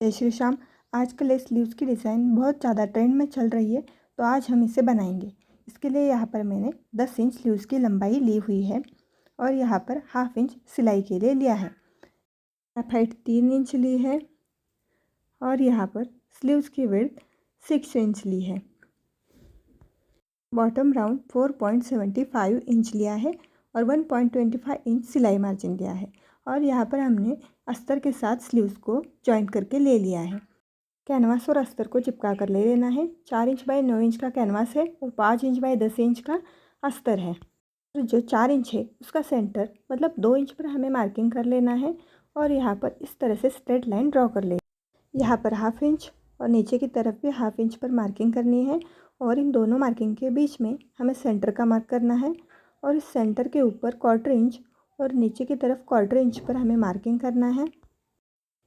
जय श्री श्याम। आजकल इस स्लीव्स की डिज़ाइन बहुत ज़्यादा ट्रेंड में चल रही है, तो आज हम इसे बनाएंगे। इसके लिए यहाँ पर मैंने 10 इंच स्लीव्स की लंबाई ली हुई है और यहाँ पर हाफ इंच सिलाई के लिए लिया है। हाइट 3 इंच ली है और यहाँ पर स्लीव्स की विड्थ 6 इंच ली है। बॉटम राउंड 4.75 इंच लिया है और 1.25 इंच सिलाई मार्जिन लिया है और यहाँ पर हमने अस्तर के साथ स्लीव्स को जॉइंट करके ले लिया है। कैनवास और अस्तर को चिपका कर ले लेना है। 4 इंच बाई 9 इंच का कैनवास है और 5 इंच बाई 10 इंच का अस्तर है। तो जो 4 इंच है उसका सेंटर मतलब 2 इंच पर हमें मार्किंग कर लेना है और यहाँ पर इस तरह से स्ट्रेट लाइन ड्रॉ कर ले। यहाँ पर हाफ इंच और नीचे की तरफ भी हाफ इंच पर मार्किंग करनी है और इन दोनों मार्किंग के बीच में हमें सेंटर का मार्क करना है और इस सेंटर के ऊपर 1/4 इंच और नीचे की तरफ 1/4 इंच पर हमें मार्किंग करना है।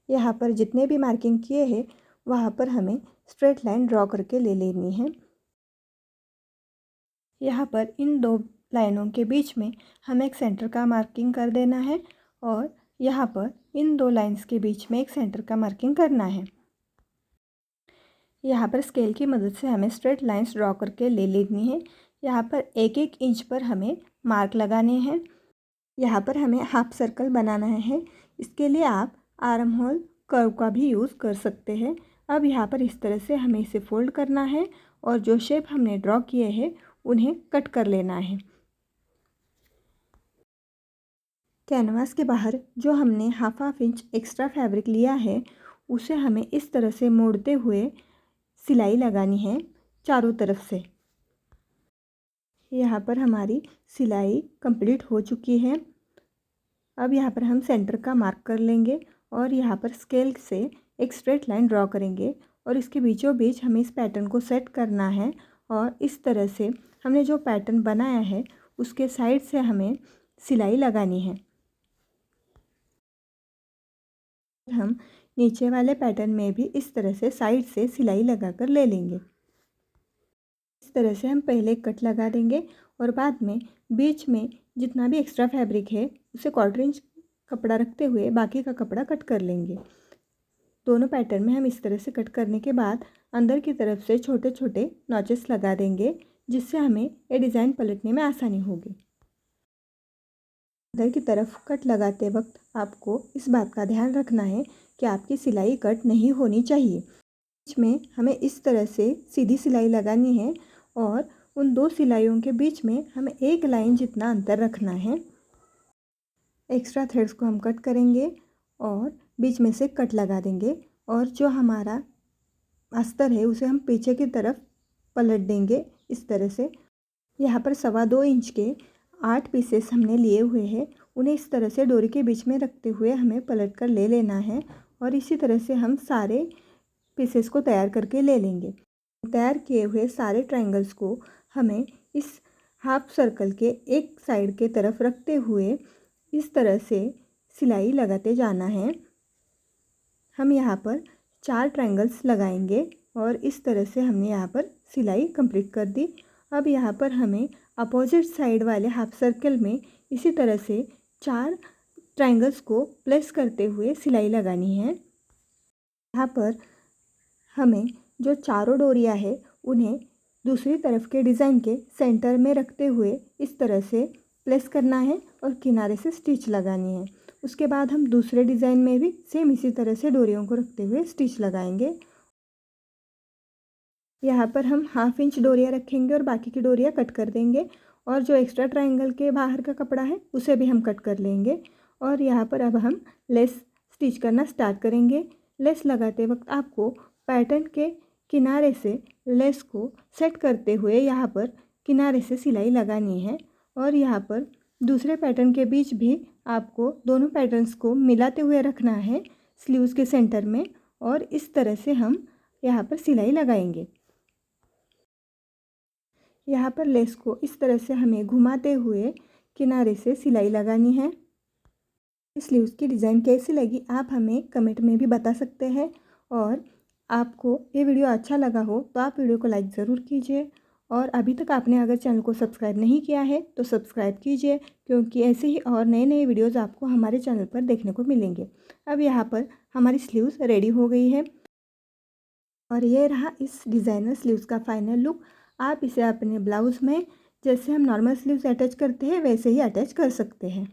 यहाँ पर जितने भी मार्किंग किए हैं वहाँ पर हमें स्ट्रेट लाइन ड्रॉ करके ले लेनी है। यहाँ पर इन दो लाइनों के बीच में हमें एक सेंटर का मार्किंग कर देना है और यहाँ पर इन दो लाइंस के बीच में एक सेंटर का मार्किंग करना है। यहाँ पर स्केल की मदद से हमें स्ट्रेट लाइंस ड्रॉ करके ले लेनी है। यहाँ पर 1-1 इंच पर हमें मार्क लगाने हैं। यहाँ पर हमें हाफ सर्कल बनाना है। इसके लिए आप आर्म होल कर्व का भी यूज़ कर सकते हैं। अब यहाँ पर इस तरह से हमें इसे फोल्ड करना है और जो शेप हमने ड्रॉ किए हैं उन्हें कट कर लेना है। कैनवास के बाहर जो हमने हाफ इंच एक्स्ट्रा फैब्रिक लिया है उसे हमें इस तरह से मोड़ते हुए सिलाई लगानी है चारों तरफ से। यहाँ पर हमारी सिलाई कंप्लीट हो चुकी है। अब यहाँ पर हम सेंटर का मार्क कर लेंगे और यहाँ पर स्केल से एक स्ट्रेट लाइन ड्रॉ करेंगे और इसके बीचों बीच हमें इस पैटर्न को सेट करना है और इस तरह से हमने जो पैटर्न बनाया है उसके साइड से हमें सिलाई लगानी है। हम नीचे वाले पैटर्न में भी इस तरह से साइड से सिलाई लगाकर ले लेंगे। इस तरह से हम पहले कट लगा देंगे और बाद में बीच में जितना भी एक्स्ट्रा फैब्रिक है उसे 1/4 इंच कपड़ा रखते हुए बाकी का कपड़ा कट कर लेंगे। दोनों पैटर्न में हम इस तरह से कट करने के बाद अंदर की तरफ से छोटे छोटे नॉचेस लगा देंगे जिससे हमें ये डिज़ाइन पलटने में आसानी होगी। अंदर की तरफ कट लगाते वक्त आपको इस बात का ध्यान रखना है कि आपकी सिलाई कट नहीं होनी चाहिए। बीच में हमें इस तरह से सीधी सिलाई लगानी है और उन दो सिलाइयों के बीच में हमें एक लाइन जितना अंतर रखना है। एक्स्ट्रा थ्रेड्स को हम कट करेंगे और बीच में से कट लगा देंगे और जो हमारा अस्तर है उसे हम पीछे की तरफ पलट देंगे इस तरह से। यहाँ पर 2.25 इंच के 8 पीसेस हमने लिए हुए हैं, उन्हें इस तरह से डोरी के बीच में रखते हुए हमें पलट कर ले लेना है और इसी तरह से हम सारे पीसेस को तैयार करके ले लेंगे। तैयार किए हुए सारे ट्रायंगल्स को हमें इस हाफ सर्कल के एक साइड के तरफ रखते हुए इस तरह से सिलाई लगाते जाना है। हम यहाँ पर 4 ट्रायंगल्स लगाएंगे और इस तरह से हमने यहाँ पर सिलाई कंप्लीट कर दी। अब यहाँ पर हमें अपोजिट साइड वाले हाफ सर्कल में इसी तरह से 4 ट्रायंगल्स को प्लेस करते हुए सिलाई लगानी है। यहाँ पर हमें जो चारों डोरियाँ है उन्हें दूसरी तरफ के डिज़ाइन के सेंटर में रखते हुए इस तरह से प्लेस करना है और किनारे से स्टिच लगानी है। उसके बाद हम दूसरे डिज़ाइन में भी सेम इसी तरह से डोरियों को रखते हुए स्टिच लगाएंगे। यहाँ पर हम हाफ इंच डोरियाँ रखेंगे और बाकी की डोरियाँ कट कर देंगे और जो एक्स्ट्रा ट्रायंगल के बाहर का कपड़ा है उसे भी हम कट कर लेंगे और यहाँ पर अब हम लेस स्टिच करना स्टार्ट करेंगे। लेस लगाते वक्त आपको पैटर्न के किनारे से लेस को सेट करते हुए यहाँ पर किनारे से सिलाई लगानी है और यहाँ पर दूसरे पैटर्न के बीच भी आपको दोनों पैटर्न्स को मिलाते हुए रखना है स्लीव्स के सेंटर में और इस तरह से हम यहाँ पर सिलाई लगाएंगे। यहाँ पर लेस को इस तरह से हमें घुमाते हुए किनारे से सिलाई लगानी है। स्लीव्स की डिज़ाइन कैसी लगी आप हमें कमेंट में भी बता सकते हैं और आपको ये वीडियो अच्छा लगा हो तो आप वीडियो को लाइक ज़रूर कीजिए और अभी तक आपने अगर चैनल को सब्सक्राइब नहीं किया है तो सब्सक्राइब कीजिए, क्योंकि ऐसे ही और नए नए वीडियोज़ आपको हमारे चैनल पर देखने को मिलेंगे। अब यहाँ पर हमारी स्लीव्स रेडी हो गई है और ये रहा इस डिज़ाइनर स्लीव्स का फाइनल लुक। आप इसे अपने ब्लाउज़ में जैसे हम नॉर्मल स्लीव्स अटैच करते हैं वैसे ही अटैच कर सकते हैं।